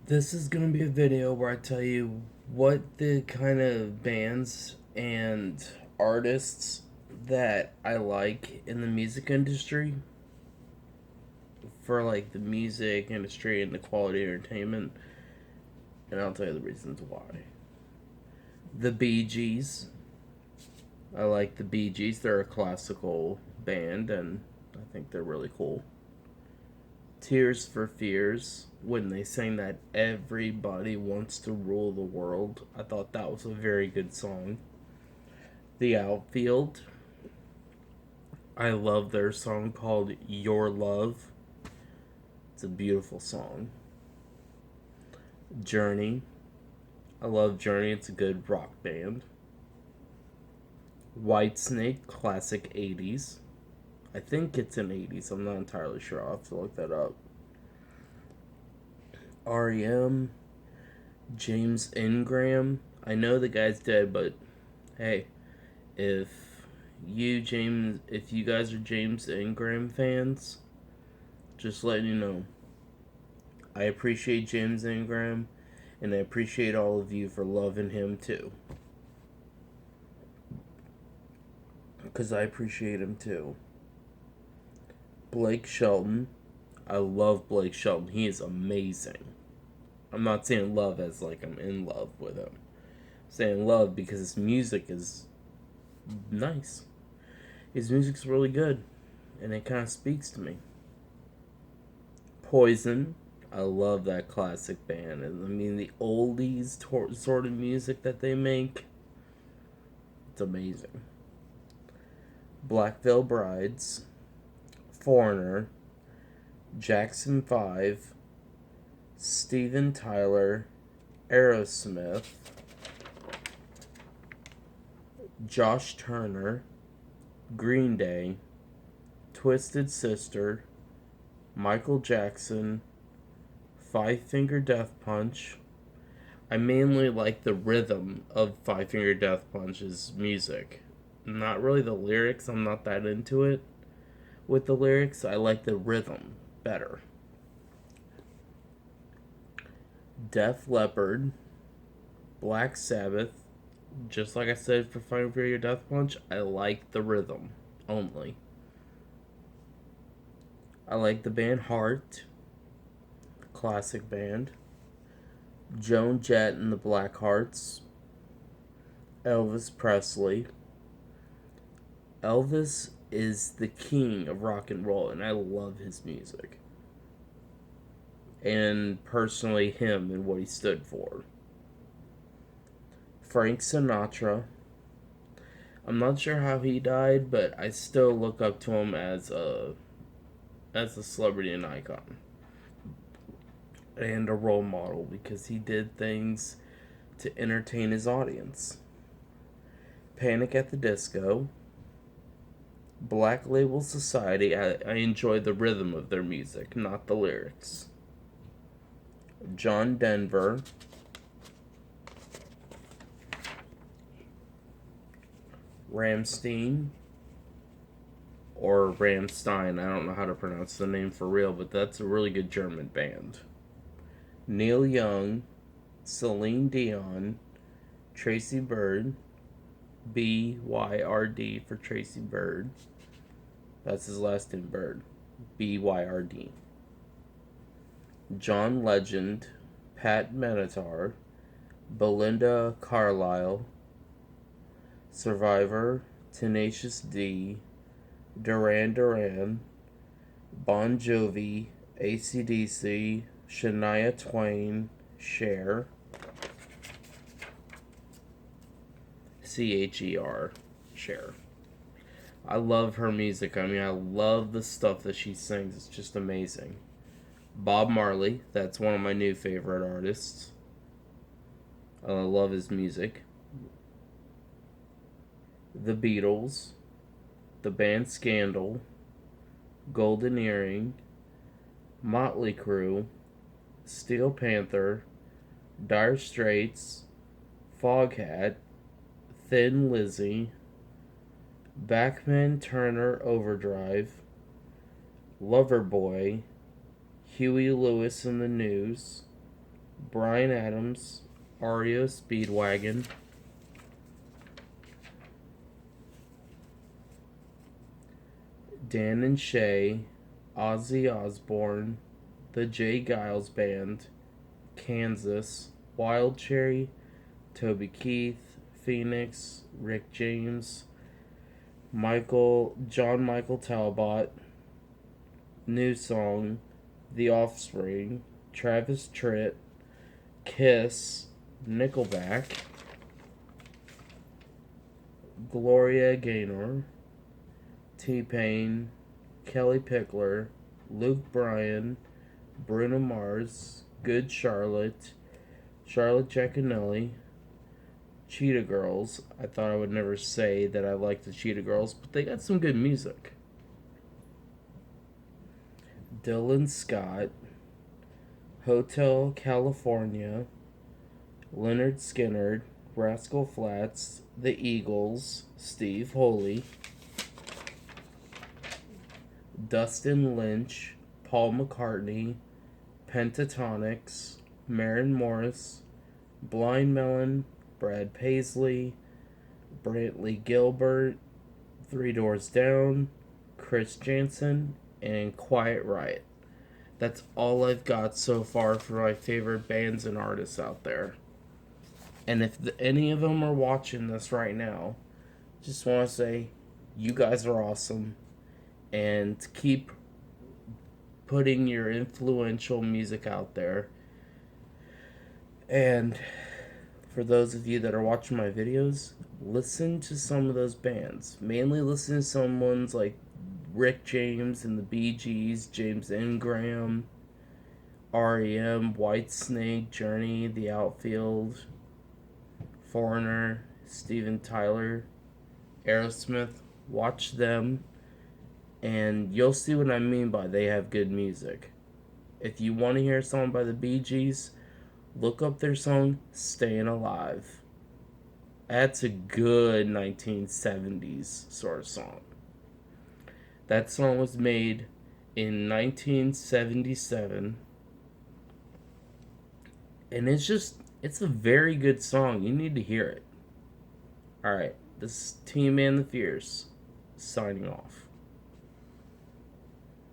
This is going to be a video where I tell you what the kind of bands and artists that I like in the music industry for like the music industry and the quality entertainment, and I'll tell you the reasons why. The Bee Gees. I like the Bee Gees. They're a classical band and I think they're really cool. Tears for Fears, when they sang that Everybody Wants to Rule the World. I thought that was a very good song. The Outfield, I love their song called Your Love. It's a beautiful song. Journey, I love Journey. It's a good rock band. Whitesnake, classic 80s. I think it's in 80s. I'm not entirely sure. I'll have to look that up. REM, James Ingram. I know the guy's dead, but hey, if if you guys are James Ingram fans, just letting you know, I appreciate James Ingram, and I appreciate all of you for loving him too, because I appreciate him too. Blake Shelton, I love Blake Shelton. He is amazing. I'm not saying love as like I'm in love with him. I'm saying love because his music is nice. His music's really good, and it kind of speaks to me. Poison, I love that classic band. I mean, the oldies sort of music that they make, it's amazing. Black Veil Brides, Foreigner, Jackson 5, Steven Tyler, Aerosmith, Josh Turner, Green Day, Twisted Sister, Michael Jackson, Five Finger Death Punch. I mainly like the rhythm of Five Finger Death Punch's music. Not really the lyrics, I'm not that into it. With the lyrics, I like the rhythm better. Def Leppard, Black Sabbath. Just like I said for Five Finger Death Punch, I like the rhythm only. I like the band Heart, classic band. Joan Jett and the Blackhearts. Elvis Presley. Elvis is the king of rock and roll, and I love his music. And personally, him and what he stood for. Frank Sinatra. I'm not sure how he died, but I still look up to him as a celebrity and icon and a role model because he did things to entertain his audience. Panic at the Disco, Black Label Society. I enjoy the rhythm of their music, not the lyrics. John Denver, Ramstein, or Ramstein. I don't know how to pronounce the name for real, but that's a really good German band. Neil Young, Celine Dion, Tracy Bird, BYRD for Tracy Bird. That's his last name, Bird. BYRD. John Legend, Pat Benatar, Belinda Carlisle, Survivor, Tenacious D, Duran Duran, Bon Jovi, AC/DC, Shania Twain, Cher, CHER, Cher. I love her music. I mean, I love the stuff that she sings. It's just amazing. Bob Marley, that's one of my new favorite artists. I love his music. The Beatles, the band Scandal, Golden Earring, Motley Crue, Steel Panther, Dire Straits, Foghat, Thin Lizzy, Bachman Turner Overdrive, Loverboy, Huey Lewis and the News, Bryan Adams, REO Speedwagon, Dan and Shay, Ozzy Osbourne, the Jay Giles Band, Kansas, Wild Cherry, Toby Keith, Phoenix, Rick James, John Michael Talbot, New Song, The Offspring, Travis Tritt, Kiss, Nickelback, Gloria Gaynor, T-Pain, Kelly Pickler, Luke Bryan, Bruno Mars, Good Charlotte, Charlotte Giaconelli, Cheetah Girls. I thought I would never say that I like the Cheetah Girls, but they got some good music. Dylan Scott, Hotel California, Leonard Skinner, Rascal Flatts, The Eagles, Steve Holy, Dustin Lynch, Paul McCartney, Pentatonix, Maren Morris, Blind Melon, Brad Paisley, Brantley Gilbert, Three Doors Down, Chris Janson, and Quiet Riot. That's all I've got so far for my favorite bands and artists out there. And if any of them are watching this right now, just want to say you guys are awesome. And keep putting your influential music out there. And for those of you that are watching my videos, listen to some of those bands. Mainly listen to someone's like Rick James and the Bee Gees, James Ingram, REM, Whitesnake, Journey, The Outfield, Foreigner, Steven Tyler, Aerosmith. Watch them, and you'll see what I mean by they have good music. If you want to hear a song by the Bee Gees, look up their song Staying Alive. That's a good 1970s sort of song. That song was made in 1977, and it's a very good song. You need to hear it. Alright, this is Team Man the Fierce, signing off.